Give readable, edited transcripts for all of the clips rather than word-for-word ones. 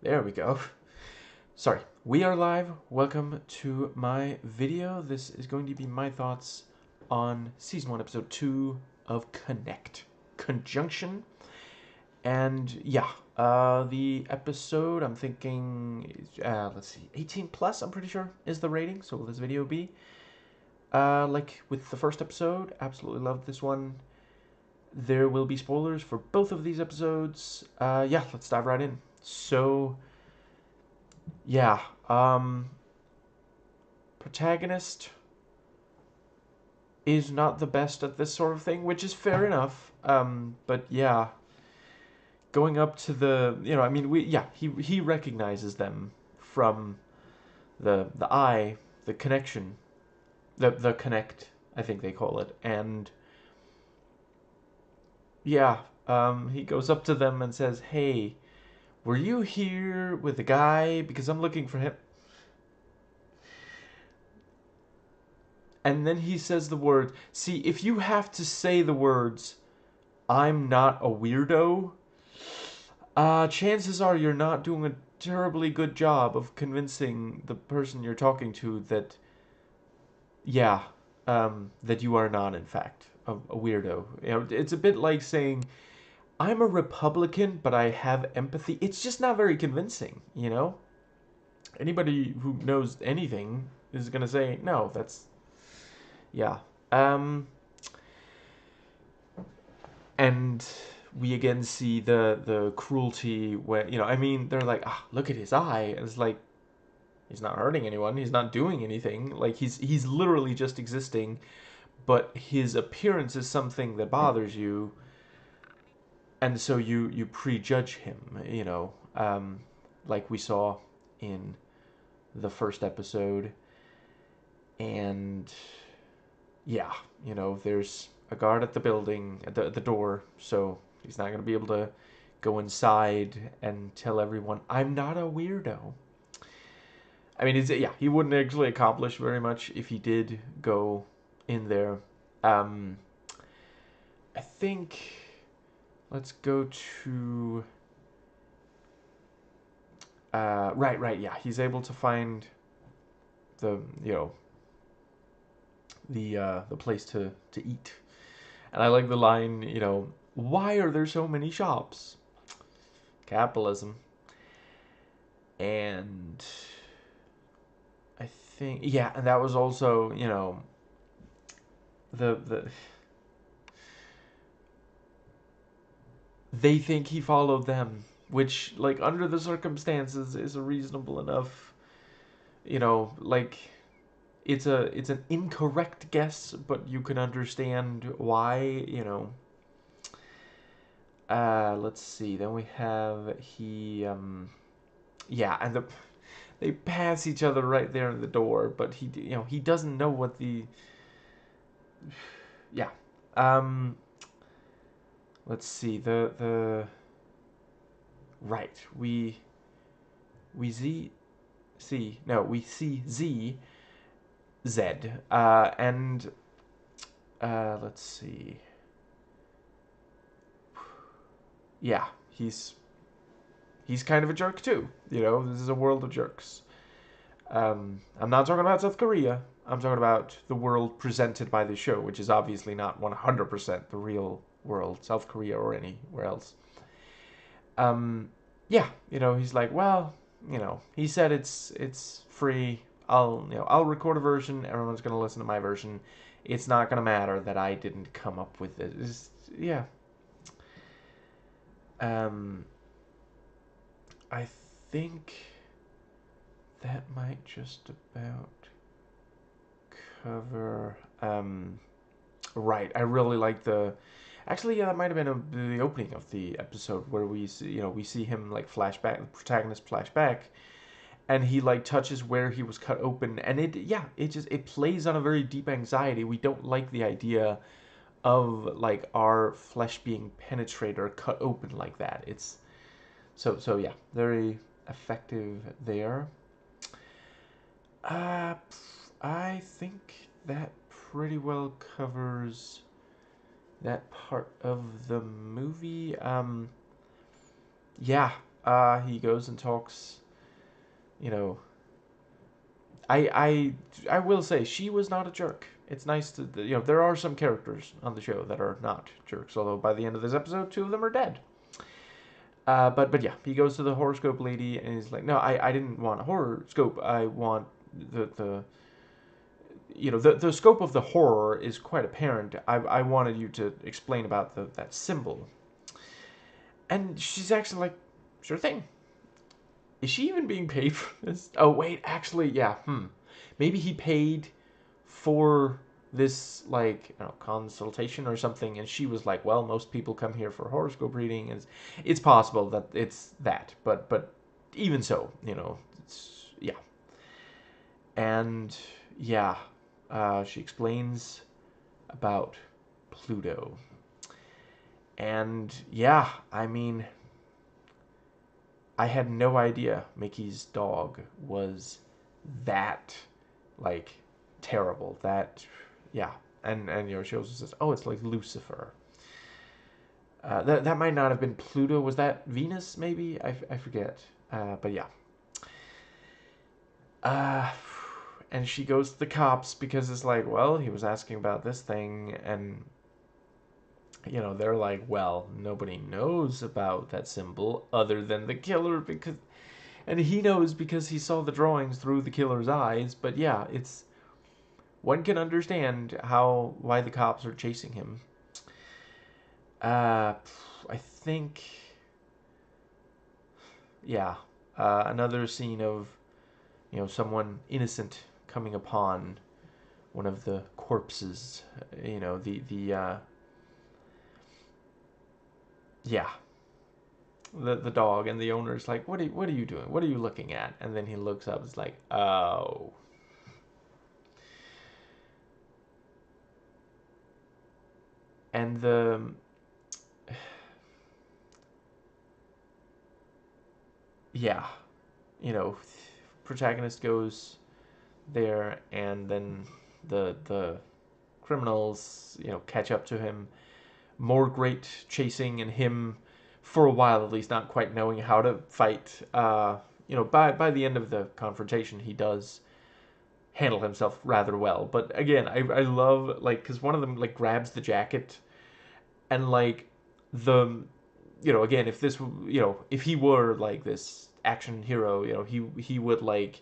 There we go. Sorry, we are live. Welcome to my video. This is going to be my thoughts on Season 1, Episode 2 of Connect. Conjunction. And yeah, the episode, I'm thinking, let's see, 18 plus, I'm pretty sure, is the rating. So will this video be? Like with the first episode, absolutely loved this one. There will be spoilers for both of these episodes. Yeah, let's dive right in. So, yeah, protagonist is not the best at this sort of thing, which is fair enough. But yeah, going up to the, I mean, he recognizes them from the eye, the connection, the connect, I think they call it, and yeah, he goes up to them and says, "Hey, were you here with the guy? Because I'm looking for him." And then he says the words. See, if you have to say the words, "I'm not a weirdo," chances are you're not doing a terribly good job of convincing the person you're talking to that, yeah, that you are not, in fact, a weirdo. It's a bit like saying, "I'm a Republican, but I have empathy." It's just not very convincing. Anybody who knows anything is gonna say, "No, that's yeah." Um, and we again see the cruelty where I mean, they're like, look at his eye, and it's like he's not hurting anyone, he's not doing anything, like he's literally just existing, but his appearance is something that bothers you, and so you prejudge him, like we saw in the first episode. And yeah, there's a guard at the building, at the door, so he's not going to be able to go inside and tell everyone, "I'm not a weirdo." I mean, yeah, he wouldn't actually accomplish very much if he did go in there. Um, I think let's go to right, yeah, he's able to find the the place to eat, and I like the line, "Why are there so many shops?" Capitalism. And I think, yeah, and that was also, the they think he followed them, which, like, under the circumstances is a reasonable enough, like, it's an incorrect guess, but you can understand why. Let's see. Then we have yeah, and they pass each other right there in the door, but he doesn't know what the yeah. Um, let's see. The right. We see Z, and let's see. Yeah, he's kind of a jerk too. This is a world of jerks. I'm not talking about South Korea. I'm talking about the world presented by the show, which is obviously not 100% the real world, South Korea or anywhere else. Yeah, he's like, well, he said it's free. I'll record a version. Everyone's gonna listen to my version. It's not gonna matter that I didn't come up with it. Yeah. Um, I think that might just about cover. Right. I really like the. Actually, yeah, that might have been the opening of the episode where we see him like flashback, the protagonist flashback, and he like touches where he was cut open, and it plays on a very deep anxiety. We don't like the idea of like our flesh being penetrated or cut open like that. It's so yeah, very effective there. Uh, I think that pretty well covers that part of the movie. Yeah. he goes and talks. You know, I will say she was not a jerk. It's nice to there are some characters on the show that are not jerks. Although by the end of this episode, two of them are dead. But yeah, he goes to the horoscope lady and he's like, no, I didn't want a horoscope. I want the the scope of the horror is quite apparent. I wanted you to explain about that symbol. And she's actually like, sure thing. Is she even being paid for this? Oh wait, actually, yeah. Maybe he paid for this like consultation or something, and she was like, well, most people come here for horoscope reading, and it's possible that it's that, but even so, it's yeah. And yeah, she explains about Pluto, and yeah, I mean, I had no idea Mickey's dog was that like terrible. That yeah, and she also says, oh, it's like Lucifer. That might not have been Pluto. Was that Venus? Maybe I forget. But yeah. Uh, and she goes to the cops because it's like, well, he was asking about this thing, and they're like, well, nobody knows about that symbol other than the killer and he knows because he saw the drawings through the killer's eyes. But yeah, it's one can understand why the cops are chasing him. I think, yeah, another scene of someone innocent coming upon one of the corpses. The yeah, the dog, and the owner's like, what are you doing? What are you looking at? And then he looks up. It's like, oh. And yeah, protagonist goes there, and then the criminals catch up to him. More great chasing, and him for a while at least not quite knowing how to fight. By the end of the confrontation, he does handle himself rather well. But again, I love like because one of them like grabs the jacket, and like the again, if this if he were like this action hero, he would like,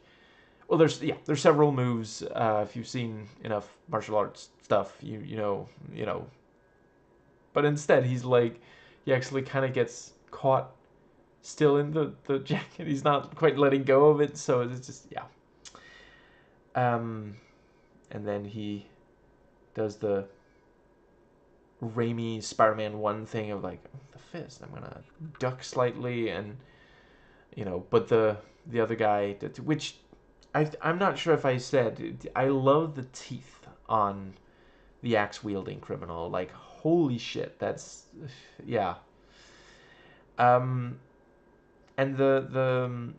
well, there's several moves. If you've seen enough martial arts stuff, but instead he's like, he actually kind of gets caught still in the jacket. He's not quite letting go of it, so it's just yeah. um and then he does the Raimi Spider-Man 1 thing of like, the fist, I'm gonna duck slightly, and but the other guy, which I'm not sure if I said, I love the teeth on the axe wielding criminal. Like, holy shit, that's yeah. um and the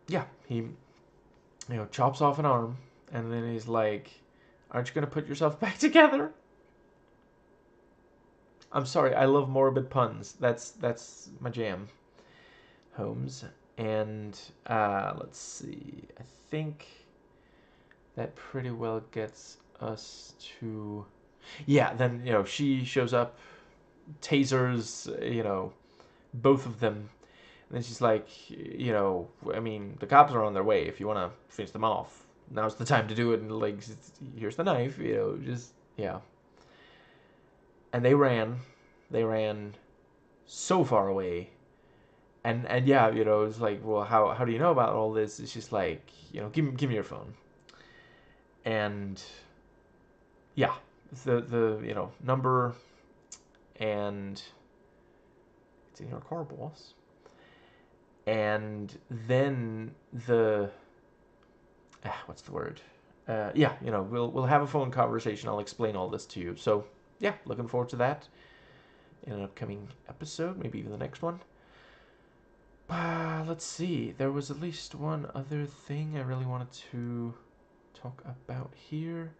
yeah, he chops off an arm, and then he's like, aren't you gonna put yourself back together? I'm sorry, I love morbid puns. That's my jam, Holmes. And let's see. I think that pretty well gets us to, yeah. Then she shows up, tasers, both of them. And then she's like, I mean, the cops are on their way. If you want to finish them off, now's the time to do it. And like, here's the knife. Just yeah. And they ran so far away. And yeah, it's like, well, how do you know about all this? It's just like, give me your phone. And yeah, the number, and it's in your car, boss. And then what's the word? Yeah, we'll have a phone conversation. I'll explain all this to you. So yeah, looking forward to that in an upcoming episode, maybe even the next one. Let's see. There was at least one other thing I really wanted to talk about here.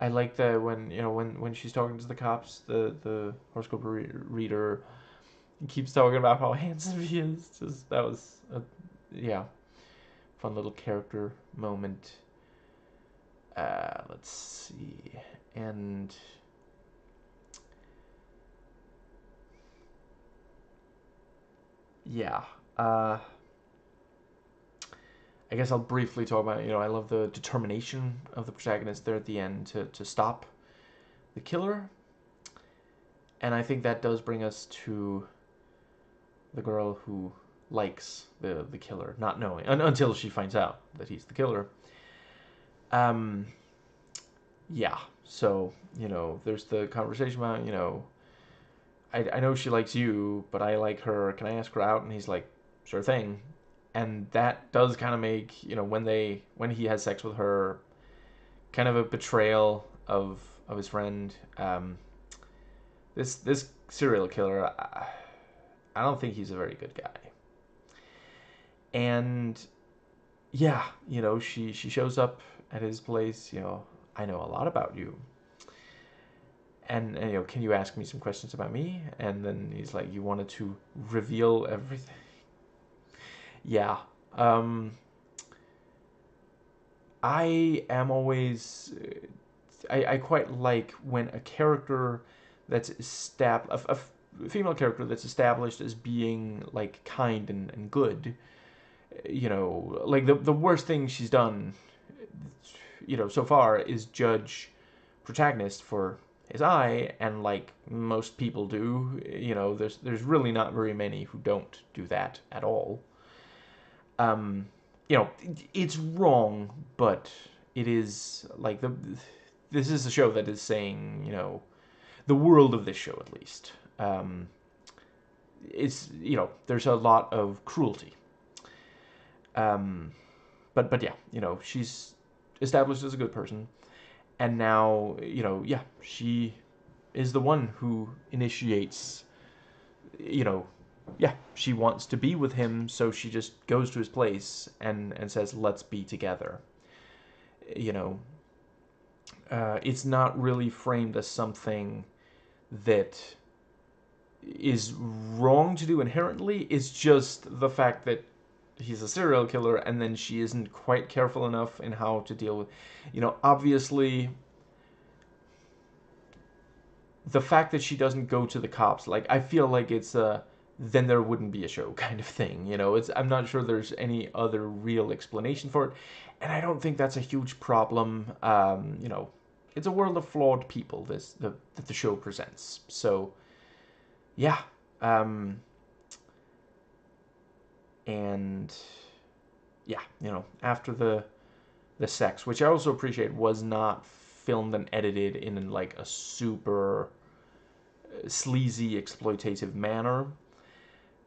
I like that when when she's talking to the cops, the horoscope reader keeps talking about how handsome he is. Just that was a yeah, fun little character moment. Let's see, and yeah, I guess I'll briefly talk about I love the determination of the protagonist there at the end to stop the killer, and I think that does bring us to the girl who likes the killer, not knowing until she finds out that he's the killer. Um, yeah. So there's the conversation about I know she likes you, but I like her. Can I ask her out? And he's like, sure thing. And that does kind of make when he has sex with her, kind of a betrayal of his friend. This serial killer, I don't think he's a very good guy. And yeah, she shows up at his place. I know a lot about you. And can you ask me some questions about me? And then he's like, you wanted to reveal everything. Yeah. Um, I am always. I quite like when a character that's established, a female character that's established as being like kind and good. Like the worst thing she's done, so far is judge protagonist for his eye, and like most people do, there's really not very many who don't do that at all. Um, it's wrong, but it is like this is a show that is saying, the world of this show at least. It's there's a lot of cruelty. Um, but yeah, she's established as a good person, and now yeah, she is the one who initiates. You know, yeah, she wants to be with him, so she just goes to his place and says, "Let's be together." You know, it's not really framed as something that is wrong to do inherently. It's just the fact that he's a serial killer, and then she isn't quite careful enough in how to deal with. Obviously, the fact that she doesn't go to the cops, like I feel like it's a then there wouldn't be a show kind of thing. It's I'm not sure there's any other real explanation for it, and I don't think that's a huge problem. It's a world of flawed people. That the show presents. So yeah, um, and yeah, after the sex, which I also appreciate, was not filmed and edited in like a super sleazy exploitative manner.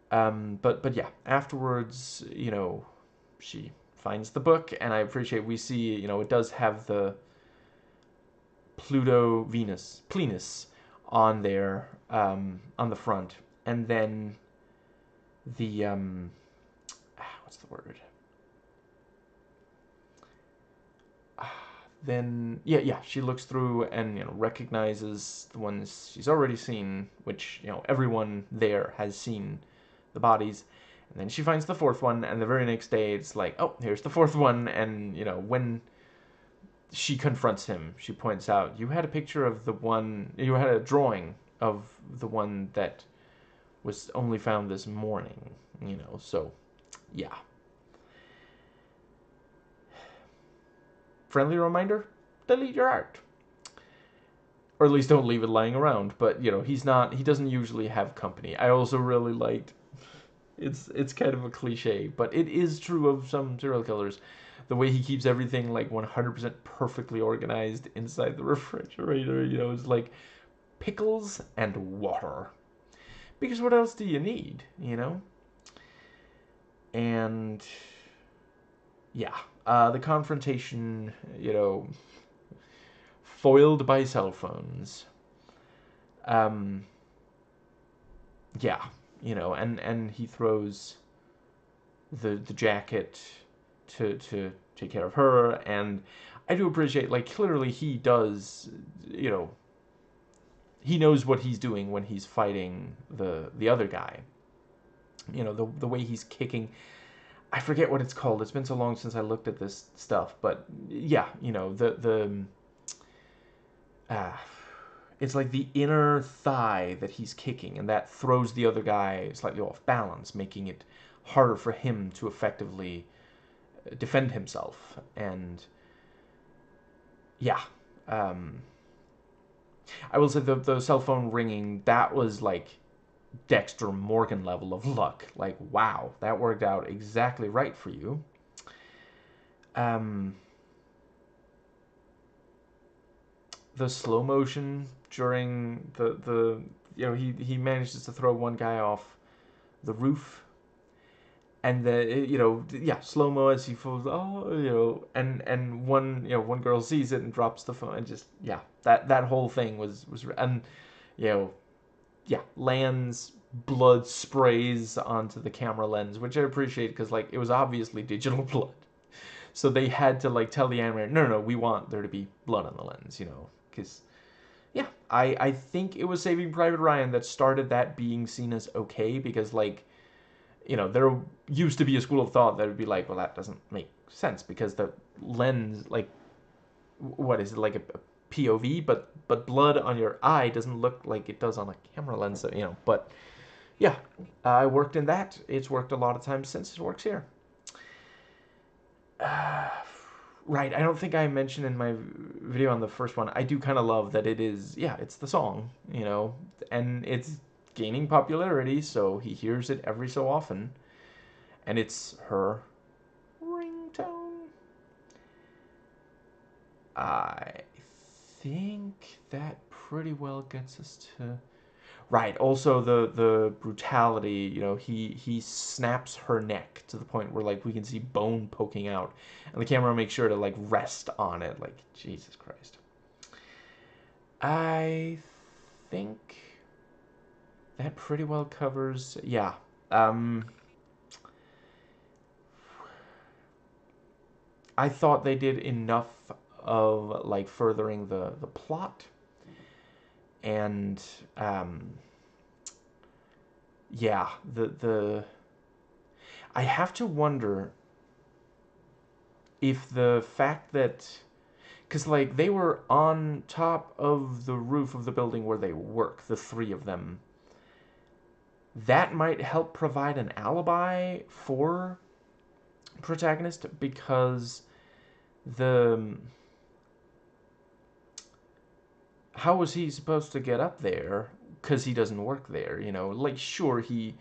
But yeah, afterwards, she finds the book, and I appreciate we see, it does have the Pluto Venus Plenus on there, on the front, and then the what's the word? Then yeah, she looks through and recognizes the ones she's already seen, which everyone there has seen the bodies. And then she finds the fourth one, and the very next day it's like, oh, here's the fourth one. And when she confronts him, she points out, you had a picture of the one, you had a drawing of the one that was only found this morning. So yeah. Friendly reminder: delete your art, or at least don't leave it lying around. But he doesn't usually have company. I also really liked, it's kind of a cliche, but it is true of some serial killers, the way he keeps everything like 100% perfectly organized inside the refrigerator. It's like pickles and water, because what else do you need? And yeah, the confrontation, foiled by cell phones. Um, yeah, and he throws the jacket to take care of her. And I do appreciate, like, clearly he does, you know, he knows what he's doing when he's fighting the other guy. You know, the way he's kicking. I forget what it's called. It's been so long since I looked at this stuff, but yeah, you know, uh, it's like the inner thigh that he's kicking, and that throws the other guy slightly off balance, making it harder for him to effectively defend himself. And yeah, um, I will say the cell phone ringing, that was like Dexter Morgan level of luck. Like, wow, that worked out exactly right for you. Um, the slow motion during the you know, he manages to throw one guy off the roof, and the, you know, yeah, slow mo as he falls, oh, you know, and one, you know, one girl sees it and drops the phone, and just, yeah, that whole thing was, and, you know, yeah, lands, blood sprays onto the camera lens, which I appreciate because, like, it was obviously digital blood, so they had to, like, tell the animator, no, no, no, we want there to be blood on the lens, you know, because, yeah, I think it was Saving Private Ryan that started that being seen as okay, because, like, you know, there used to be a school of thought that would be like, well, that doesn't make sense because the lens, like, what is it, like a POV, but blood on your eye doesn't look like it does on a camera lens, so, you know. But yeah, I worked in that. It's worked a lot of times since. It works here. Uh, right, I don't think I mentioned in my video on the first one, I do kind of love that it is, yeah, it's the song, you know, and it's gaining popularity, so he hears it every so often, and it's her ringtone. I think that pretty well gets us to, right. Also, the brutality. You know, he snaps her neck to the point where, like, we can see bone poking out, and the camera makes sure to, like, rest on it. Like, Jesus Christ. I think that pretty well covers. Yeah. I thought they did enough of, like, furthering the plot, and yeah, the I have to wonder if the fact that, because, like, they were on top of the roof of the building where they work, the three of them, that might help provide an alibi for protagonist, because the how was he supposed to get up there, because he doesn't work there, you know, like, sure, he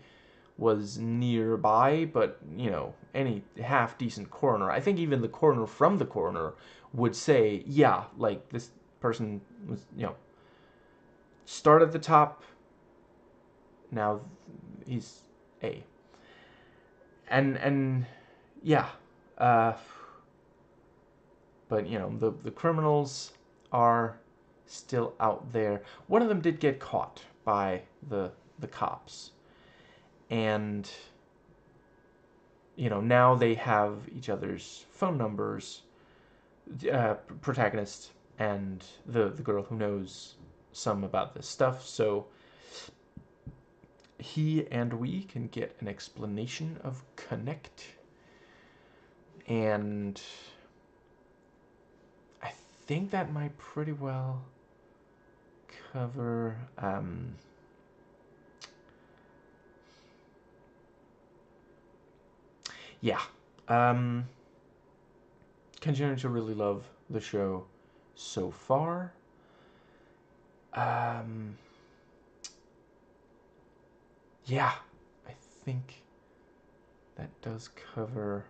was nearby, but, you know, any half decent coroner, I think even the coroner from the coroner would say, yeah, like, this person was, you know, start at the top, now he's A. And yeah, uh, but, you know, the criminals are still out there. One of them did get caught by the cops, and, you know, now they have each other's phone numbers, protagonist and the girl who knows some about this stuff, so he and we can get an explanation of Connect, and I think that might pretty well cover, yeah, continue to really love the show so far. Yeah, I think that does cover.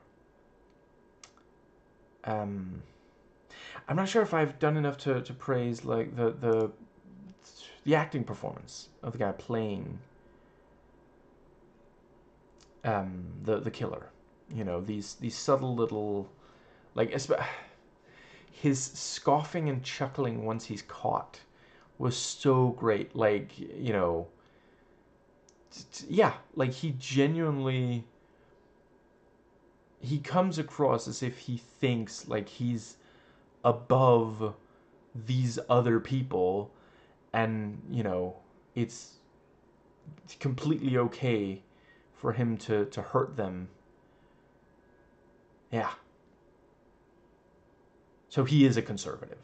I'm not sure if I've done enough to praise, like, the acting performance of the guy playing the killer. You know, these subtle little, like, his scoffing and chuckling once he's caught was so great. Like, you know, yeah, like, he genuinely, he comes across as if he thinks like he's above these other people, and it's completely okay for him to hurt them. Yeah. So he is a conservative.